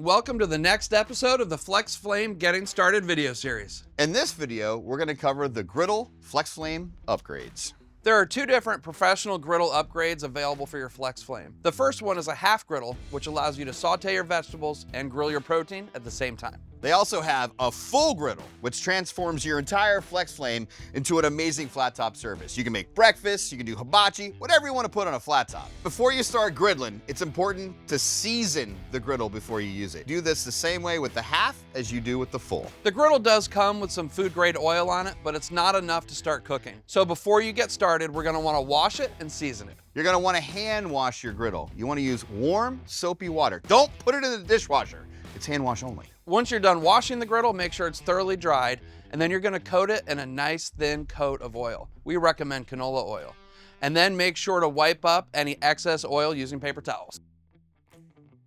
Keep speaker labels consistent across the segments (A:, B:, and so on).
A: Welcome to the next episode of the FlexFlame Getting Started video series.
B: In this video, we're going to cover the Griddle FlexFlame upgrades.
A: There are two different professional griddle upgrades available for your FlexFlame. The first one is a half griddle, which allows you to saute your vegetables and grill your protein at the same time.
B: They also have a full griddle, which transforms your entire FlexFlame into an amazing flat top service. You can make breakfast, you can do hibachi, whatever you want to put on a flat top. Before you start griddling, it's important to season the griddle before you use it. Do this the same way with the half as you do with the full.
A: The griddle does come with some food grade oil on it, but it's not enough to start cooking. So before you get started, we're gonna wanna wash it and season it.
B: You're gonna wanna hand wash your griddle. You wanna use warm, soapy water. Don't put it in the dishwasher. It's hand wash only.
A: Once you're done washing the griddle, make sure it's thoroughly dried, and then you're gonna coat it in a nice thin coat of oil. We recommend canola oil. And then make sure to wipe up any excess oil using paper towels.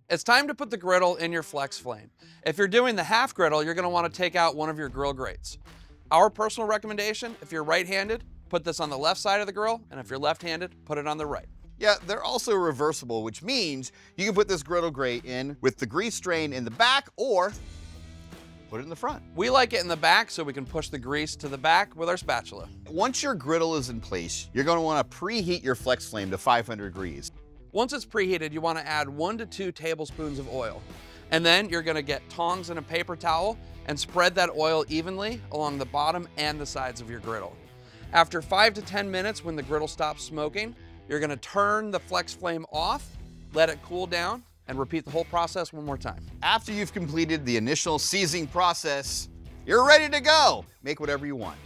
A: It's time to put the griddle in your FlexFlame. If you're doing the half griddle, you're gonna wanna take out one of your grill grates. Our personal recommendation, if you're right-handed, put this on the left side of the grill, and if you're left-handed, put it on the right.
B: Yeah, they're also reversible, which means you can put this griddle grate in with the grease drain in the back or put it in the front.
A: We like it in the back so we can push the grease to the back with our spatula.
B: Once your griddle is in place, you're gonna wanna preheat your FlexFlame to 500 degrees.
A: Once it's preheated, you wanna add 1 to 2 tablespoons of oil. And then you're gonna get tongs and a paper towel and spread that oil evenly along the bottom and the sides of your griddle. After 5 to 10 minutes, when the griddle stops smoking, you're gonna turn the FlexFlame off, let it cool down, and repeat the whole process one more time.
B: After you've completed the initial seasoning process, you're ready to go. Make whatever you want.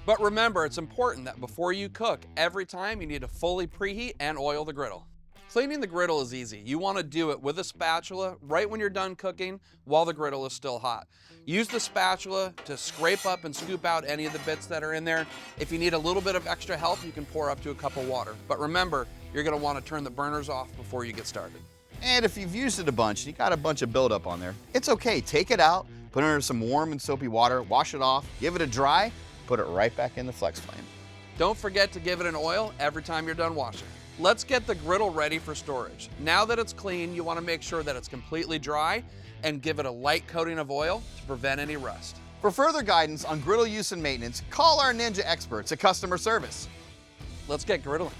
A: But remember, it's important that before you cook, every time you need to fully preheat and oil the griddle. Cleaning the griddle is easy. You want to do it with a spatula right when you're done cooking while the griddle is still hot. Use the spatula to scrape up and scoop out any of the bits that are in there. If you need a little bit of extra help, you can pour up to a cup of water. But remember, you're going to want to turn the burners off before you get started.
B: And if you've used it a bunch, you got a bunch of buildup on there, it's okay. Take it out, put it under some warm and soapy water, wash it off, give it a dry, put it right back in the FlexFlame.
A: Don't forget to give it an oil every time you're done washing. Let's get the griddle ready for storage. Now that it's clean, you want to make sure that it's completely dry and give it a light coating of oil to prevent any rust.
B: For further guidance on griddle use and maintenance, call our Ninja experts at customer service.
A: Let's get griddling.